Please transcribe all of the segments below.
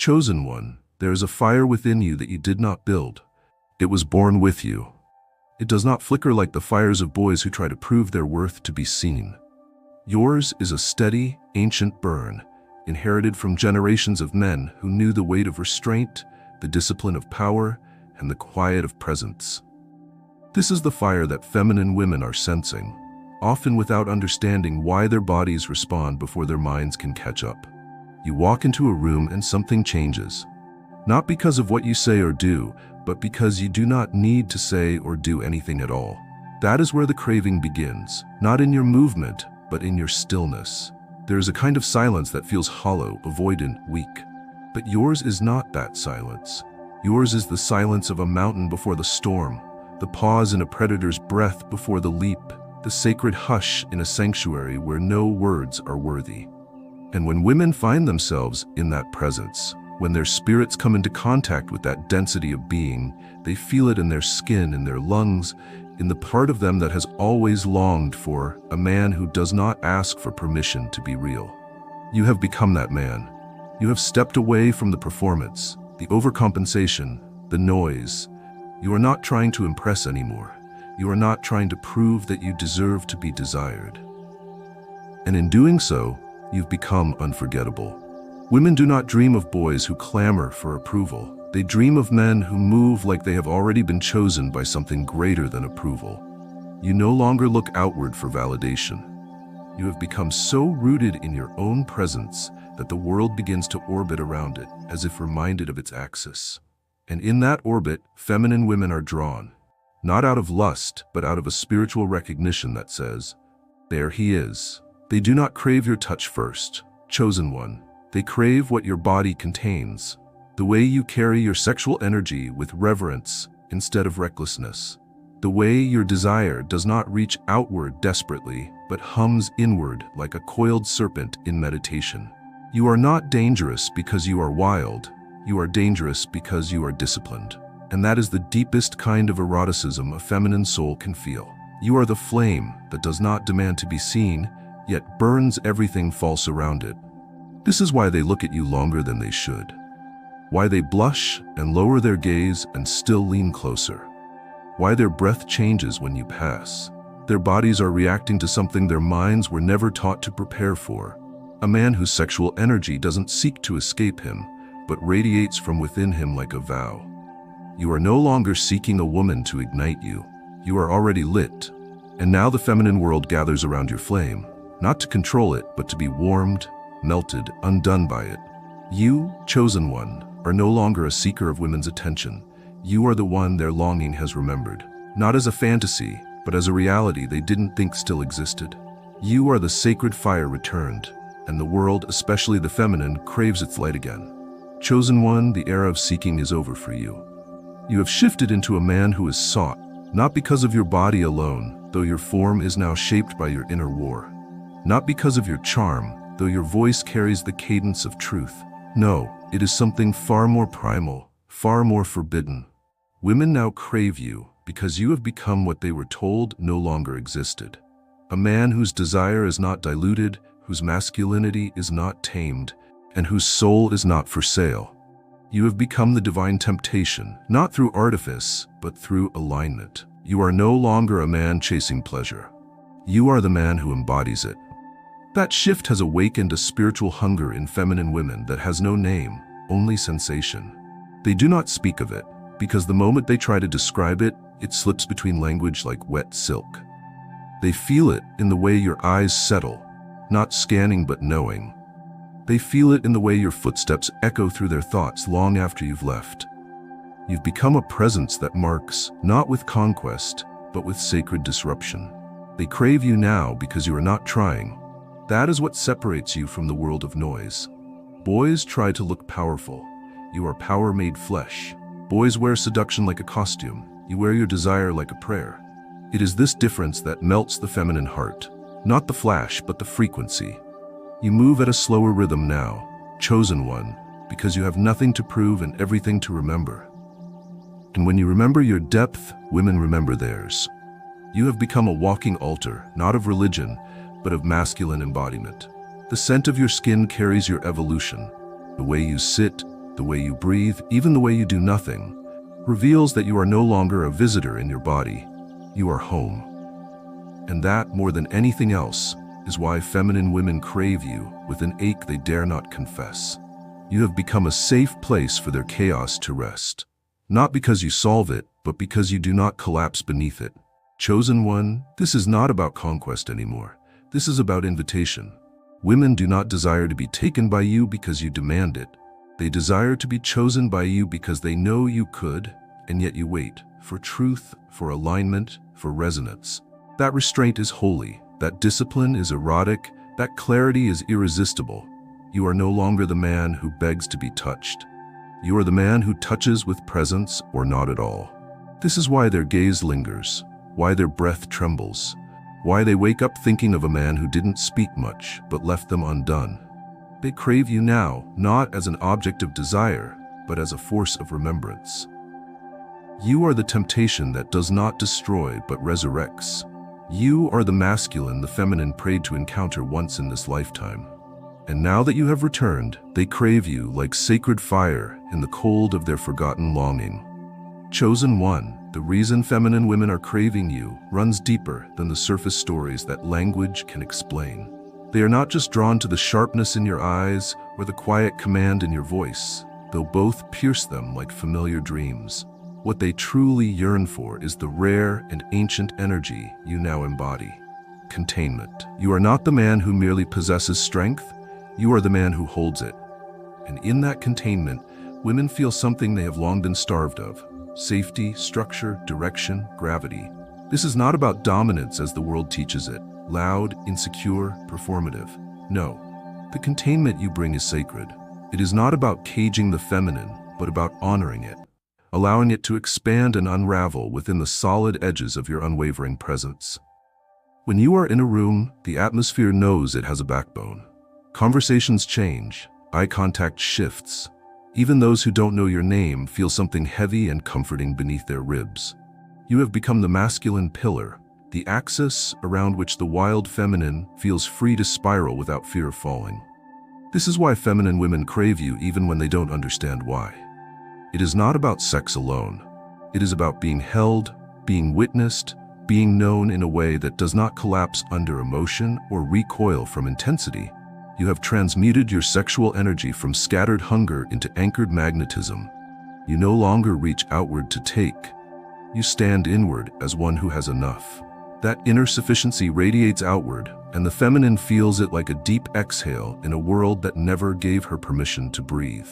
Chosen one, there is a fire within you that you did not build. It was born with you. It does not flicker like the fires of boys who try to prove their worth to be seen. Yours is a steady, ancient burn, inherited from generations of men who knew the weight of restraint, the discipline of power, and the quiet of presence. This is the fire that feminine women are sensing, often without understanding why their bodies respond before their minds can catch up. You walk into a room and something changes. Not because of what you say or do, but because you do not need to say or do anything at all. That is where the craving begins, not in your movement, but in your stillness. There is a kind of silence that feels hollow, avoidant, weak. But yours is not that silence. Yours is the silence of a mountain before the storm, the pause in a predator's breath before the leap, the sacred hush in a sanctuary where no words are worthy. And when women find themselves in that presence, when their spirits come into contact with that density of being, they feel it in their skin, in their lungs, in the part of them that has always longed for a man who does not ask for permission to be real. You have become that man. You have stepped away from the performance, the overcompensation, the noise. You are not trying to impress anymore. You are not trying to prove that you deserve to be desired. And in doing so, you've become unforgettable. Women do not dream of boys who clamor for approval. They dream of men who move like they have already been chosen by something greater than approval. You no longer look outward for validation. You have become so rooted in your own presence that the world begins to orbit around it, as if reminded of its axis. And in that orbit, feminine women are drawn, not out of lust, but out of a spiritual recognition that says, "There he is." They do not crave your touch first, chosen one. They crave what your body contains, the way you carry your sexual energy with reverence instead of recklessness, the way your desire does not reach outward desperately, but hums inward like a coiled serpent in meditation. You are not dangerous because you are wild. You are dangerous because you are disciplined. And that is the deepest kind of eroticism a feminine soul can feel. You are the flame that does not demand to be seen, yet burns everything false around it. This is why they look at you longer than they should. Why they blush and lower their gaze and still lean closer. Why their breath changes when you pass. Their bodies are reacting to something their minds were never taught to prepare for. A man whose sexual energy doesn't seek to escape him, but radiates from within him like a vow. You are no longer seeking a woman to ignite you. You are already lit. And now the feminine world gathers around your flame, not to control it, but to be warmed, melted, undone by it. You, chosen one, are no longer a seeker of women's attention. You are the one their longing has remembered, not as a fantasy, but as a reality they didn't think still existed. You are the sacred fire returned, and the world, especially the feminine, craves its light again. Chosen one, the era of seeking is over for you. You have shifted into a man who is sought, not because of your body alone, though your form is now shaped by your inner war. Not because of your charm, though your voice carries the cadence of truth. No, it is something far more primal, far more forbidden. Women now crave you because you have become what they were told no longer existed. A man whose desire is not diluted, whose masculinity is not tamed, and whose soul is not for sale. You have become the divine temptation, not through artifice, but through alignment. You are no longer a man chasing pleasure. You are the man who embodies it. That shift has awakened a spiritual hunger in feminine women that has no name, only sensation. They do not speak of it, because the moment they try to describe it, it slips between language like wet silk. They feel it in the way your eyes settle, not scanning but knowing. They feel it in the way your footsteps echo through their thoughts long after you've left. You've become a presence that marks, not with conquest, but with sacred disruption. They crave you now because you are not trying. That is what separates you from the world of noise. Boys try to look powerful. You are power made flesh. Boys wear seduction like a costume. You wear your desire like a prayer. It is this difference that melts the feminine heart. Not the flash, but the frequency. You move at a slower rhythm now, chosen one, because you have nothing to prove and everything to remember. And when you remember your depth, women remember theirs. You have become a walking altar, not of religion, but of masculine embodiment. The scent of your skin carries your evolution. The way you sit, the way you breathe, even the way you do nothing, reveals that you are no longer a visitor in your body. You are home. And that, more than anything else, is why feminine women crave you with an ache they dare not confess. You have become a safe place for their chaos to rest. Not because you solve it, but because you do not collapse beneath it. Chosen one, this is not about conquest anymore. This is about invitation. Women do not desire to be taken by you because you demand it. They desire to be chosen by you because they know you could, and yet you wait for truth, for alignment, for resonance. That restraint is holy, that discipline is erotic, that clarity is irresistible. You are no longer the man who begs to be touched. You are the man who touches with presence or not at all. This is why their gaze lingers, why their breath trembles, why they wake up thinking of a man who didn't speak much but left them undone. They crave you now, not as an object of desire, but as a force of remembrance. You are the temptation that does not destroy but resurrects. You are the masculine the feminine prayed to encounter once in this lifetime. And now that you have returned, they crave you like sacred fire in the cold of their forgotten longing. Chosen one, the reason feminine women are craving you runs deeper than the surface stories that language can explain. They are not just drawn to the sharpness in your eyes or the quiet command in your voice, though both pierce them like familiar dreams. What they truly yearn for is the rare and ancient energy you now embody. Containment. You are not the man who merely possesses strength, you are the man who holds it. And in that containment, women feel something they have long been starved of: safety, structure, direction, gravity. This is not about dominance as the world teaches it, loud, insecure, performative. No, the containment you bring is sacred. It is not about caging the feminine, but about honoring it, allowing it to expand and unravel within the solid edges of your unwavering presence. When you are in a room, the atmosphere knows it has a backbone. Conversations change, eye contact shifts. Even those who don't know your name feel something heavy and comforting beneath their ribs. You have become the masculine pillar, the axis around which the wild feminine feels free to spiral without fear of falling. This is why feminine women crave you even when they don't understand why. It is not about sex alone. It is about being held, being witnessed, being known in a way that does not collapse under emotion or recoil from intensity. You have transmuted your sexual energy from scattered hunger into anchored magnetism. You no longer reach outward to take. You stand inward as one who has enough. That inner sufficiency radiates outward, and the feminine feels it like a deep exhale in a world that never gave her permission to breathe.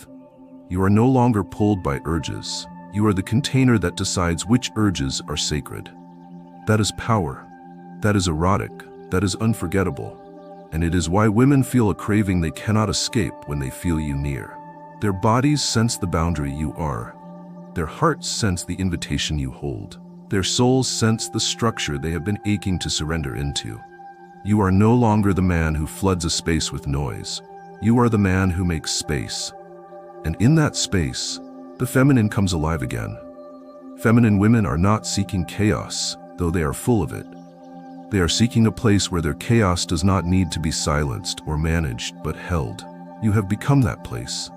You are no longer pulled by urges. You are the container that decides which urges are sacred. That is power. That is erotic. That is unforgettable. And it is why women feel a craving they cannot escape when they feel you near. Their bodies sense the boundary you are. Their hearts sense the invitation you hold. Their souls sense the structure they have been aching to surrender into. You are no longer the man who floods a space with noise. You are the man who makes space. And in that space, the feminine comes alive again. Feminine women are not seeking chaos, though they are full of it. They are seeking a place where their chaos does not need to be silenced or managed, but held. You have become that place.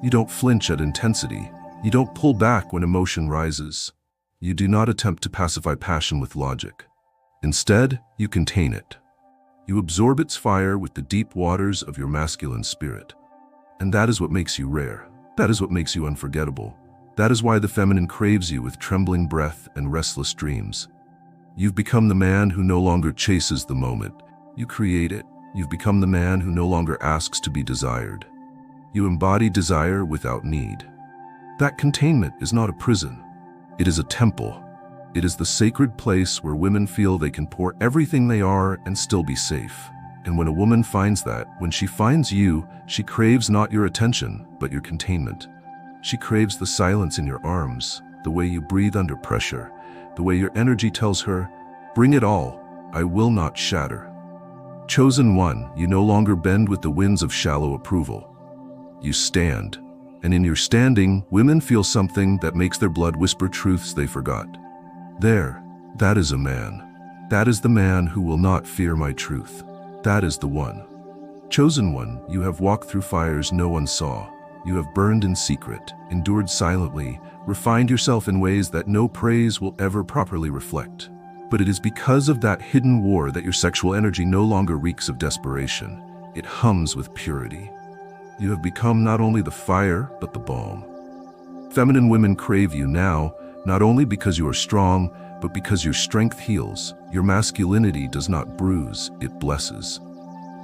You don't flinch at intensity. You don't pull back when emotion rises. You do not attempt to pacify passion with logic. Instead, you contain it. You absorb its fire with the deep waters of your masculine spirit. And that is what makes you rare. That is what makes you unforgettable. That is why the feminine craves you with trembling breath and restless dreams. You've become the man who no longer chases the moment. You create it. You've become the man who no longer asks to be desired. You embody desire without need. That containment is not a prison. It is a temple. It is the sacred place where women feel they can pour everything they are and still be safe. And when a woman finds that, when she finds you, she craves not your attention, but your containment. She craves the silence in your arms, the way you breathe under pressure, the way your energy tells her, "Bring it all, I will not shatter." Chosen one, you no longer bend with the winds of shallow approval. You stand, and in your standing, women feel something that makes their blood whisper truths they forgot. There, that is a man. That is the man who will not fear my truth. That is the one. Chosen one, you have walked through fires no one saw. You have burned in secret, endured silently, refined yourself in ways that no praise will ever properly reflect. But it is because of that hidden war that your sexual energy no longer reeks of desperation. It hums with purity. You have become not only the fire, but the balm. Feminine women crave you now, not only because you are strong, but because your strength heals. Your masculinity does not bruise, it blesses.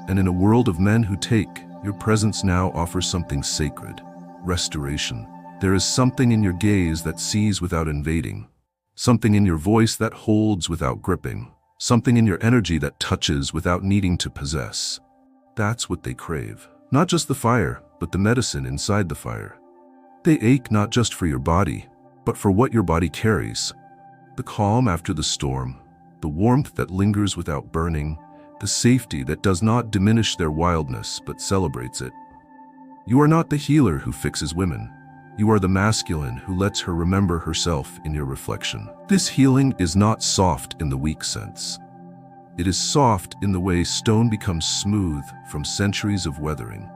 And in a world of men who take, your presence now offers something sacred: restoration. There is something in your gaze that sees without invading, something in your voice that holds without gripping, something in your energy that touches without needing to possess. That's what they crave. Not just the fire, but the medicine inside the fire. They ache not just for your body, but for what your body carries. The calm after the storm, the warmth that lingers without burning, the safety that does not diminish their wildness but celebrates it. You are not the healer who fixes women. You are the masculine who lets her remember herself in your reflection. This healing is not soft in the weak sense. It is soft in the way stone becomes smooth from centuries of weathering.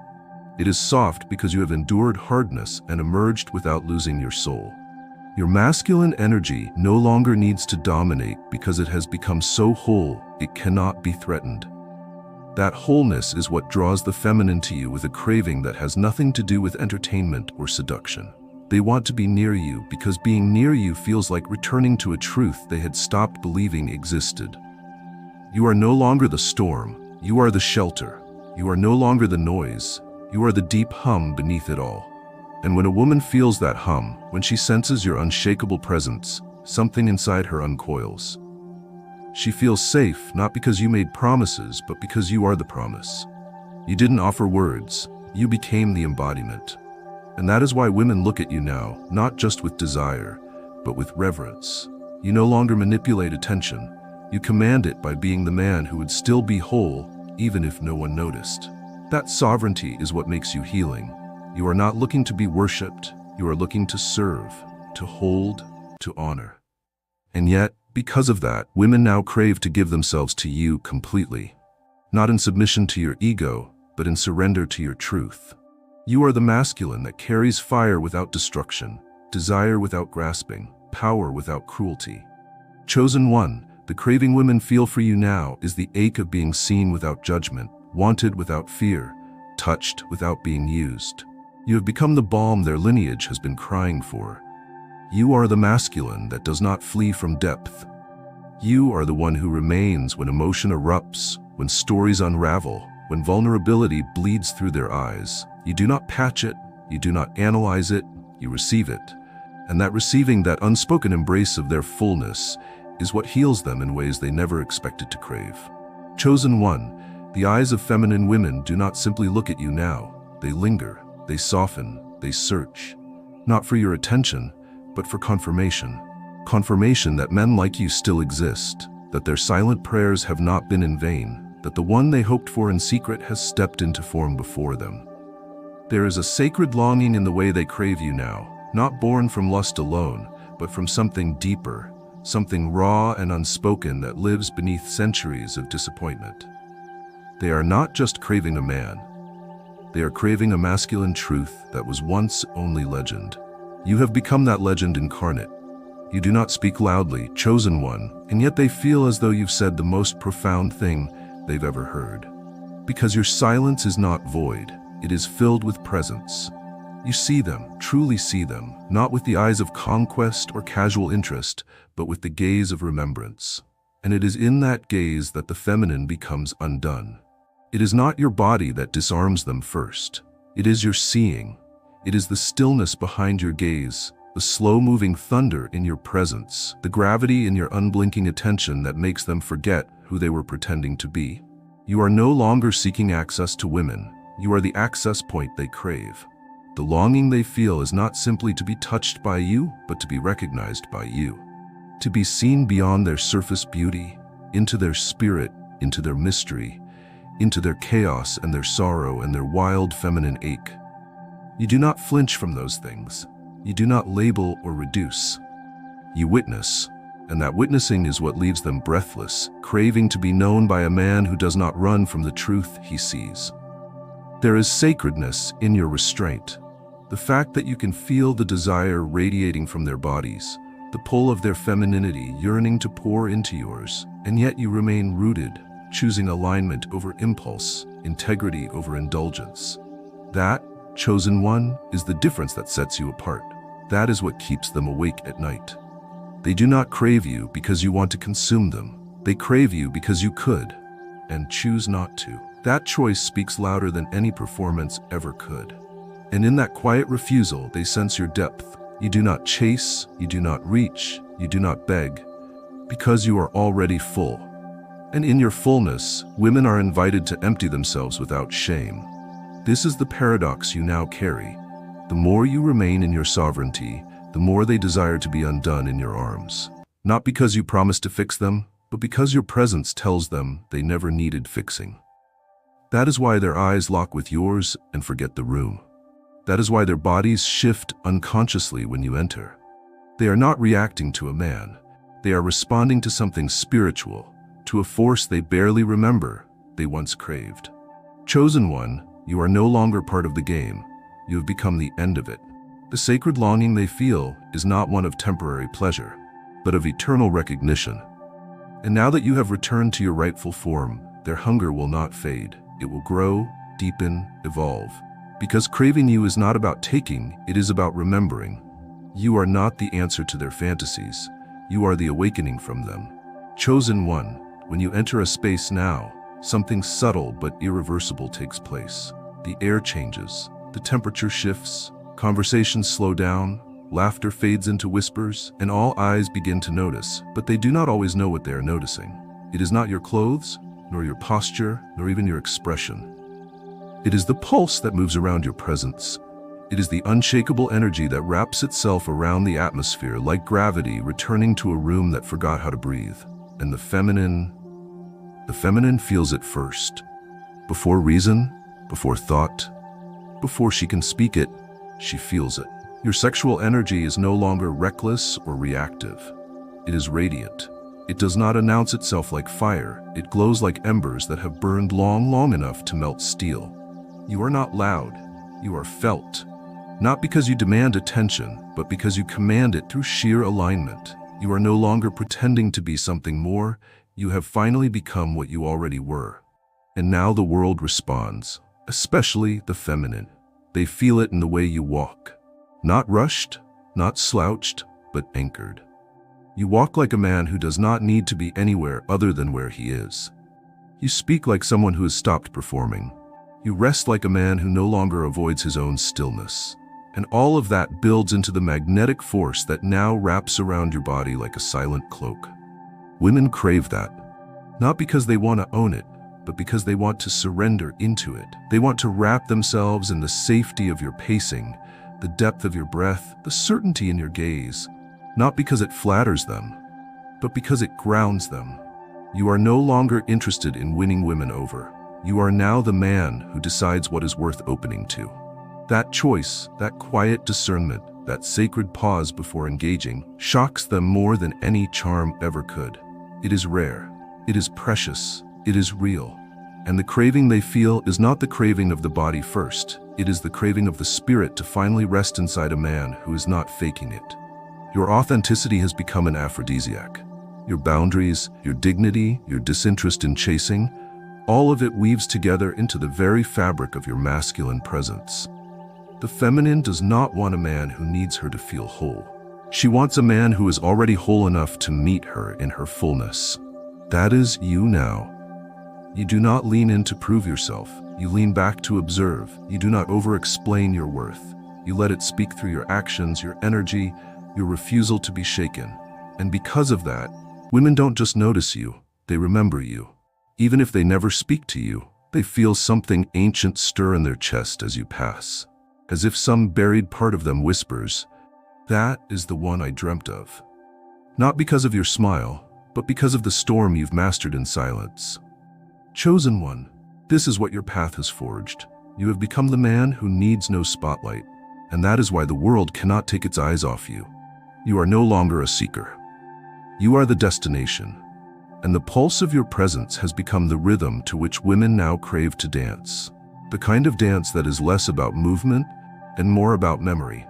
It is soft because you have endured hardness and emerged without losing your soul. Your masculine energy no longer needs to dominate because it has become so whole it cannot be threatened. That wholeness is what draws the feminine to you with a craving that has nothing to do with entertainment or seduction. They want to be near you because being near you feels like returning to a truth they had stopped believing existed. You are no longer the storm, you are the shelter. You are no longer the noise, you are the deep hum beneath it all. And when a woman feels that hum, when she senses your unshakable presence, something inside her uncoils. She feels safe, not because you made promises, but because you are the promise. You didn't offer words, you became the embodiment. And that is why women look at you now, not just with desire, but with reverence. You no longer manipulate attention. You command it by being the man who would still be whole, even if no one noticed. That sovereignty is what makes you healing. You are not looking to be worshipped, you are looking to serve, to hold, to honor. And yet, because of that, women now crave to give themselves to you completely. Not in submission to your ego, but in surrender to your truth. You are the masculine that carries fire without destruction, desire without grasping, power without cruelty. Chosen one, the craving women feel for you now is the ache of being seen without judgment, wanted without fear, touched without being used. You have become the balm their lineage has been crying for. You are the masculine that does not flee from depth. You are the one who remains when emotion erupts, when stories unravel, when vulnerability bleeds through their eyes. You do not patch it, you do not analyze it, you receive it. And that receiving, that unspoken embrace of their fullness, is what heals them in ways they never expected to crave. Chosen one, the eyes of feminine women do not simply look at you now. They linger, they soften, they search. Not for your attention, but for confirmation. Confirmation that men like you still exist, that their silent prayers have not been in vain, that the one they hoped for in secret has stepped into form before them. There is a sacred longing in the way they crave you now, not born from lust alone, but from something deeper, something raw and unspoken that lives beneath centuries of disappointment. They are not just craving a man. They are craving a masculine truth that was once only legend. You have become that legend incarnate. You do not speak loudly, chosen one, and yet they feel as though you've said the most profound thing they've ever heard. Because your silence is not void, it is filled with presence. You see them, truly see them, not with the eyes of conquest or casual interest, but with the gaze of remembrance. And it is in that gaze that the feminine becomes undone. It is not your body that disarms them first. It is your seeing. It is the stillness behind your gaze, the slow-moving thunder in your presence, the gravity in your unblinking attention that makes them forget who they were pretending to be. You are no longer seeking access to women. You are the access point they crave. The longing they feel is not simply to be touched by you, but to be recognized by you. To be seen beyond their surface beauty, into their spirit, into their mystery, into their chaos and their sorrow and their wild feminine ache. You do not flinch from those things. You do not label or reduce. You witness, and that witnessing is what leaves them breathless, craving to be known by a man who does not run from the truth he sees. There is sacredness in your restraint. The fact that you can feel the desire radiating from their bodies, the pull of their femininity yearning to pour into yours, and yet you remain rooted, choosing alignment over impulse, integrity over indulgence. That, chosen one, is the difference that sets you apart. That is what keeps them awake at night. They do not crave you because you want to consume them. They crave you because you could, and choose not to. That choice speaks louder than any performance ever could. And in that quiet refusal, they sense your depth. You do not chase, you do not reach, you do not beg, because you are already full. And in your fullness, women are invited to empty themselves without shame. This is the paradox you now carry. The more you remain in your sovereignty, the more they desire to be undone in your arms. Not because you promised to fix them, but because your presence tells them they never needed fixing. That is why their eyes lock with yours and forget the room. That is why their bodies shift unconsciously when you enter. They are not reacting to a man. They are responding to something spiritual, to a force they barely remember they once craved. Chosen one, you are no longer part of the game. You have become the end of it. The sacred longing they feel is not one of temporary pleasure, but of eternal recognition. And now that you have returned to your rightful form, their hunger will not fade. It will grow, deepen, evolve. Because craving you is not about taking, it is about remembering. You are not the answer to their fantasies. You are the awakening from them. Chosen one, when you enter a space now, something subtle but irreversible takes place. The air changes, the temperature shifts, conversations slow down, laughter fades into whispers, and all eyes begin to notice, but they do not always know what they are noticing. It is not your clothes, nor your posture, nor even your expression. It is the pulse that moves around your presence. It is the unshakable energy that wraps itself around the atmosphere like gravity returning to a room that forgot how to breathe. And the feminine feels it first. Before reason, before thought, before she can speak it, she feels it. Your sexual energy is no longer reckless or reactive. It is radiant. It does not announce itself like fire. It glows like embers that have burned long enough to melt steel. You are not loud. You are felt. Not because you demand attention, but because you command it through sheer alignment. You are no longer pretending to be something more. You have finally become what you already were. And now the world responds, especially the feminine. They feel it in the way you walk. Not rushed, not slouched, but anchored. You walk like a man who does not need to be anywhere other than where he is. You speak like someone who has stopped performing. You rest like a man who no longer avoids his own stillness. And all of that builds into the magnetic force that now wraps around your body like a silent cloak. Women crave that, not because they want to own it, but because they want to surrender into it. They want to wrap themselves in the safety of your pacing, the depth of your breath, the certainty in your gaze, not because it flatters them, but because it grounds them. You are no longer interested in winning women over. You are now the man who decides what is worth opening to. That choice, that quiet discernment, that sacred pause before engaging, shocks them more than any charm ever could. It is rare, it is precious, it is real. And the craving they feel is not the craving of the body first. It is the craving of the spirit to finally rest inside a man who is not faking it. Your authenticity has become an aphrodisiac. Your boundaries, your dignity, your disinterest in chasing, all of it weaves together into the very fabric of your masculine presence. The feminine does not want a man who needs her to feel whole. She wants a man who is already whole enough to meet her in her fullness. That is you now. You do not lean in to prove yourself. You lean back to observe. You do not over-explain your worth. You let it speak through your actions, your energy, your refusal to be shaken. And because of that, women don't just notice you, they remember you. Even if they never speak to you, they feel something ancient stir in their chest as you pass. As if some buried part of them whispers, "That is the one I dreamt of." Not because of your smile, but because of the storm you've mastered in silence. Chosen one, this is what your path has forged. You have become the man who needs no spotlight, and that is why the world cannot take its eyes off you. You are no longer a seeker. You are the destination, and the pulse of your presence has become the rhythm to which women now crave to dance. The kind of dance that is less about movement and more about memory.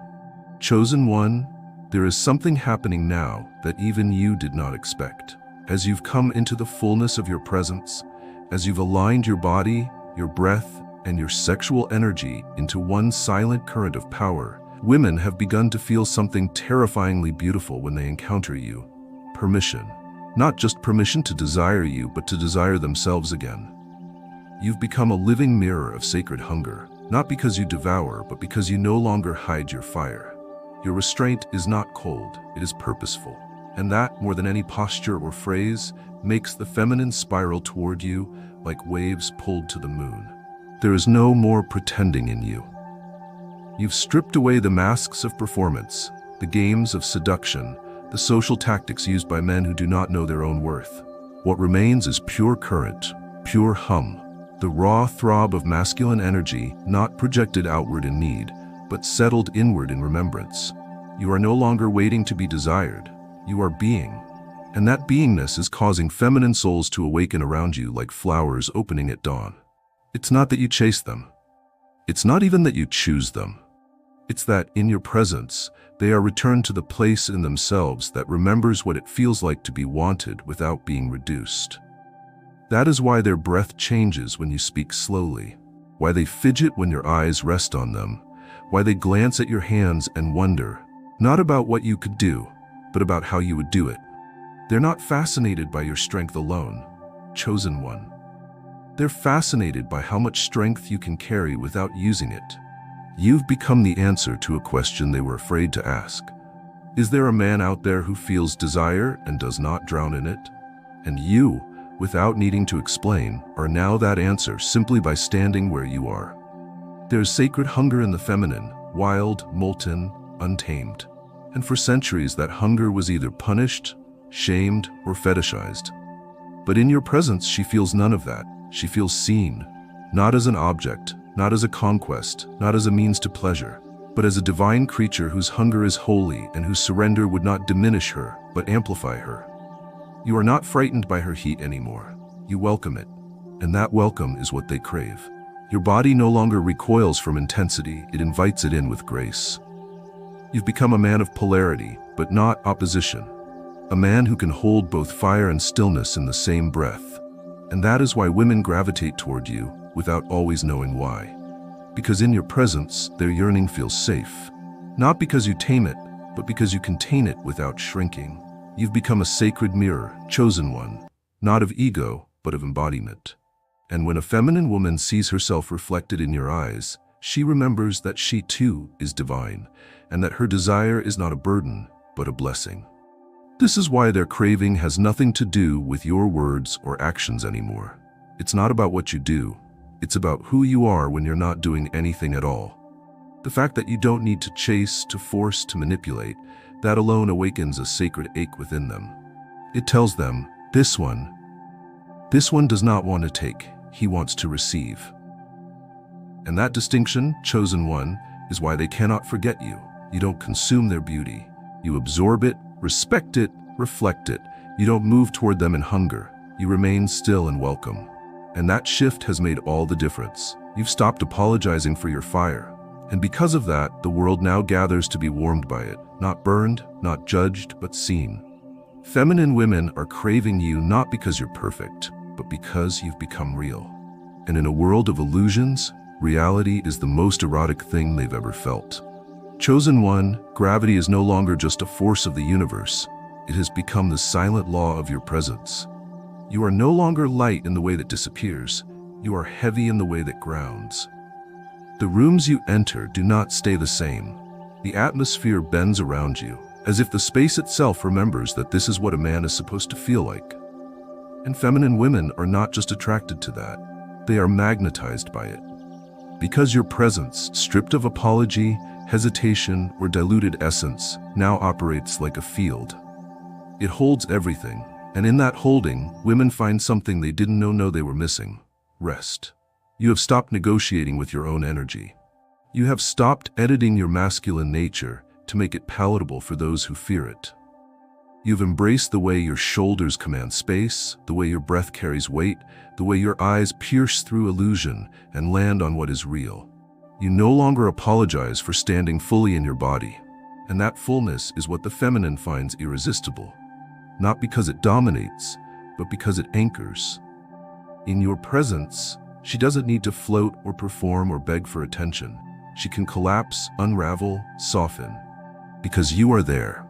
Chosen one, there is something happening now that even you did not expect. As you've come into the fullness of your presence, as you've aligned your body, your breath, and your sexual energy into one silent current of power, women have begun to feel something terrifyingly beautiful when they encounter you. Permission. Not just permission to desire you, but to desire themselves again. You've become a living mirror of sacred hunger, not because you devour, but because you no longer hide your fire. Your restraint is not cold, it is purposeful. And that, more than any posture or phrase, makes the feminine spiral toward you like waves pulled to the moon. There is no more pretending in you. You've stripped away the masks of performance, the games of seduction, the social tactics used by men who do not know their own worth. What remains is pure current, pure hum, the raw throb of masculine energy, not projected outward in need, but settled inward in remembrance. You are no longer waiting to be desired. You are being. And that beingness is causing feminine souls to awaken around you like flowers opening at dawn. It's not that you chase them. It's not even that you choose them. It's that, in your presence, they are returned to the place in themselves that remembers what it feels like to be wanted without being reduced. That is why their breath changes when you speak slowly, why they fidget when your eyes rest on them, why they glance at your hands and wonder, not about what you could do, but about how you would do it. They're not fascinated by your strength alone, chosen one. They're fascinated by how much strength you can carry without using it. You've become the answer to a question they were afraid to ask. Is there a man out there who feels desire and does not drown in it? And you, without needing to explain, are now that answer simply by standing where you are. There's sacred hunger in the feminine, wild, molten, untamed. And for centuries that hunger was either punished, shamed, or fetishized. But in your presence, she feels none of that. She feels seen, not as an object, not as a conquest, not as a means to pleasure, but as a divine creature whose hunger is holy and whose surrender would not diminish her, but amplify her. You are not frightened by her heat anymore. You welcome it, and that welcome is what they crave. Your body no longer recoils from intensity, it invites it in with grace. You've become a man of polarity, but not opposition. A man who can hold both fire and stillness in the same breath. And that is why women gravitate toward you without always knowing why. Because in your presence, their yearning feels safe. Not because you tame it, but because you contain it without shrinking. You've become a sacred mirror, chosen one, not of ego, but of embodiment. And when a feminine woman sees herself reflected in your eyes, she remembers that she too is divine, and that her desire is not a burden, but a blessing. This is why their craving has nothing to do with your words or actions anymore. It's not about what you do. It's about who you are when you're not doing anything at all. The fact that you don't need to chase, to force, to manipulate, that alone awakens a sacred ache within them. It tells them, this one does not want to take, he wants to receive. And that distinction, chosen one, is why they cannot forget you. You don't consume their beauty. You absorb it, respect it, reflect it. You don't move toward them in hunger. You remain still and welcome. And that shift has made all the difference. You've stopped apologizing for your fire. And because of that, the world now gathers to be warmed by it. Not burned, not judged, but seen. Feminine women are craving you not because you're perfect, but because you've become real. And in a world of illusions, reality is the most erotic thing they've ever felt. Chosen one, gravity is no longer just a force of the universe. It has become the silent law of your presence. You are no longer light in the way that disappears. You are heavy in the way that grounds. The rooms you enter do not stay the same. The atmosphere bends around you, as if the space itself remembers that this is what a man is supposed to feel like. And feminine women are not just attracted to that. They are magnetized by it. Because your presence, stripped of apology, hesitation, or diluted essence, now operates like a field. It holds everything, and in that holding, women find something they didn't know they were missing: rest. You have stopped negotiating with your own energy. You have stopped editing your masculine nature to make it palatable for those who fear it. You've embraced the way your shoulders command space, the way your breath carries weight, the way your eyes pierce through illusion and land on what is real. You no longer apologize for standing fully in your body. And that fullness is what the feminine finds irresistible. Not because it dominates, but because it anchors. In your presence, she doesn't need to float or perform or beg for attention. She can collapse, unravel, soften. Because you are there.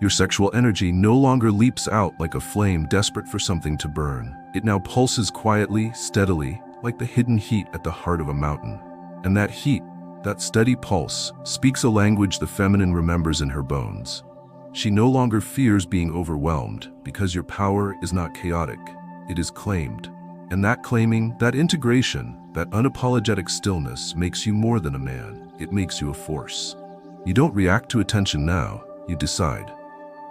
Your sexual energy no longer leaps out like a flame desperate for something to burn. It now pulses quietly, steadily, like the hidden heat at the heart of a mountain. And that heat, that steady pulse, speaks a language the feminine remembers in her bones. She no longer fears being overwhelmed because your power is not chaotic, it is claimed. And that claiming, that integration, that unapologetic stillness makes you more than a man. It makes you a force. You don't react to attention now, you decide.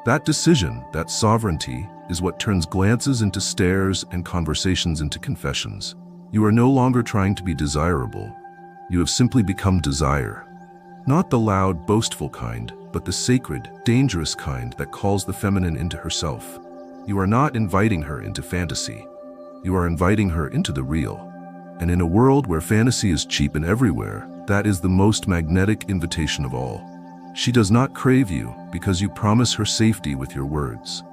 That decision, that sovereignty, is what turns glances into stares and conversations into confessions. You are no longer trying to be desirable. You have simply become desire. Not the loud, boastful kind, but the sacred, dangerous kind that calls the feminine into herself. You are not inviting her into fantasy. You are inviting her into the real. And in a world where fantasy is cheap and everywhere, that is the most magnetic invitation of all. She does not crave you because you promise her safety with your words.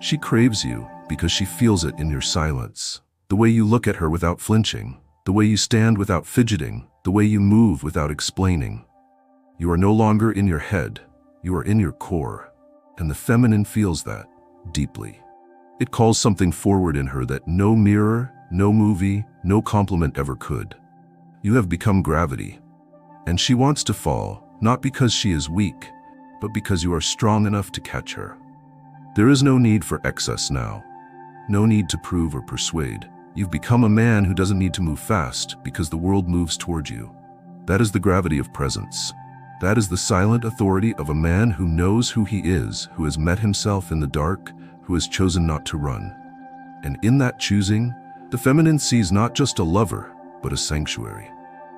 She craves you because she feels it in your silence. The way you look at her without flinching, the way you stand without fidgeting, the way you move without explaining. You are no longer in your head, you are in your core. And the feminine feels that deeply. It calls something forward in her that no mirror, no movie, no compliment ever could. You have become gravity. And she wants to fall, not because she is weak, but because you are strong enough to catch her. There is no need for excess now. No need to prove or persuade. You've become a man who doesn't need to move fast because the world moves toward you. That is the gravity of presence. That is the silent authority of a man who knows who he is, who has met himself in the dark, who has chosen not to run. And in that choosing, the feminine sees not just a lover, but a sanctuary.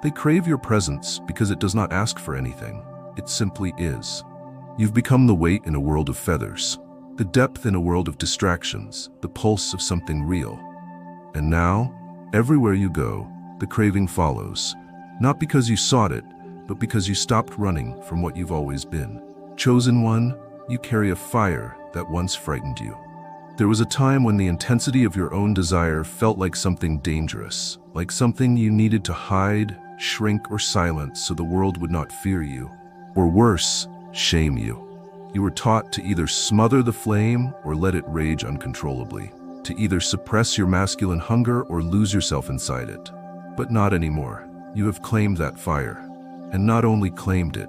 They crave your presence because it does not ask for anything. It simply is. You've become the weight in a world of feathers, the depth in a world of distractions, the pulse of something real. And now, everywhere you go, the craving follows, not because you sought it, but because you stopped running from what you've always been. Chosen one, you carry a fire that once frightened you. There was a time when the intensity of your own desire felt like something dangerous, like something you needed to hide, shrink, or silence so the world would not fear you, or worse, shame you. You were taught to either smother the flame or let it rage uncontrollably, to either suppress your masculine hunger or lose yourself inside it. But not anymore. You have claimed that fire. And not only claimed it,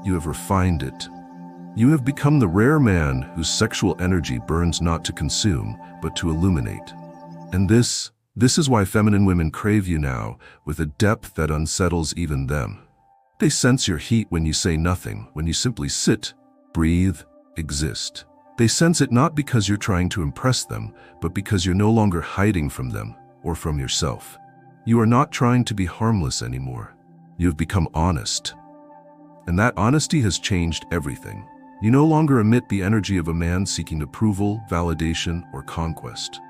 you have refined it. You have become the rare man whose sexual energy burns not to consume, but to illuminate. And this is why feminine women crave you now with a depth that unsettles even them. They sense your heat when you say nothing, when you simply sit, breathe, exist. They sense it not because you're trying to impress them, but because you're no longer hiding from them or from yourself. You are not trying to be harmless anymore. You have become honest. And that honesty has changed everything. You no longer emit the energy of a man seeking approval, validation, or conquest.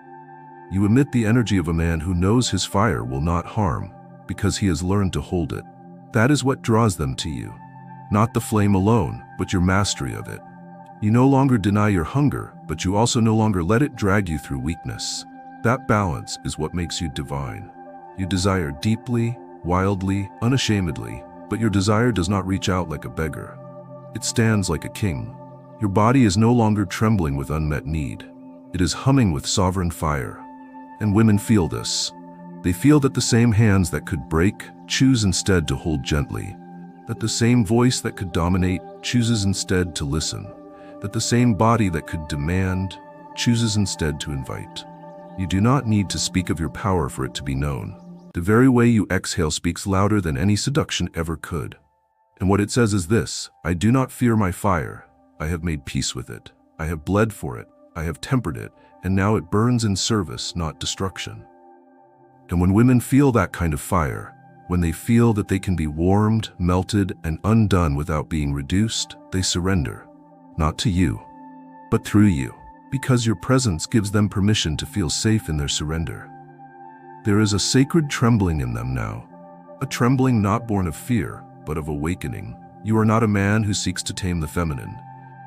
You emit the energy of a man who knows his fire will not harm because he has learned to hold it. That is what draws them to you. Not the flame alone, but your mastery of it. You no longer deny your hunger, but you also no longer let it drag you through weakness. That balance is what makes you divine. You desire deeply, wildly, unashamedly, but your desire does not reach out like a beggar. It stands like a king. Your body is no longer trembling with unmet need. It is humming with sovereign fire. And women feel this. They feel that the same hands that could break choose instead to hold gently. That the same voice that could dominate chooses instead to listen. That the same body that could demand chooses instead to invite. You do not need to speak of your power for it to be known. The very way you exhale speaks louder than any seduction ever could. And what it says is this: I do not fear my fire. I have made peace with it. I have bled for it. I have tempered it, and now it burns in service, not destruction. And when women feel that kind of fire, when they feel that they can be warmed, melted, and undone without being reduced, they surrender. Not to you, but through you, because your presence gives them permission to feel safe in their surrender. There is a sacred trembling in them now, A trembling not born of fear, but of awakening. You are not a man who seeks to tame the feminine.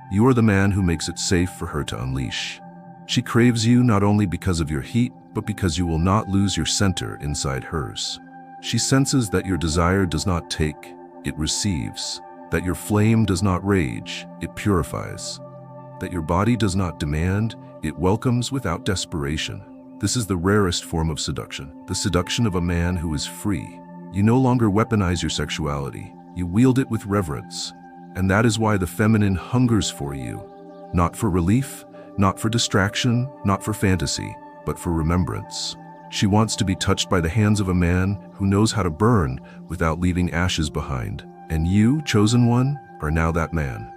You are the man who makes it safe for her to unleash. She craves you not only because of your heat, but because you will not lose your center inside hers. She senses that your desire does not take, it receives. That your flame does not rage, it purifies. That your body does not demand, it welcomes without desperation. This is the rarest form of seduction, the seduction of a man who is free. You no longer weaponize your sexuality, you wield it with reverence. And that is why the feminine hungers for you. Not for relief, not for distraction, not for fantasy, but for remembrance. She wants to be touched by the hands of a man who knows how to burn without leaving ashes behind. And you, chosen one, are now that man.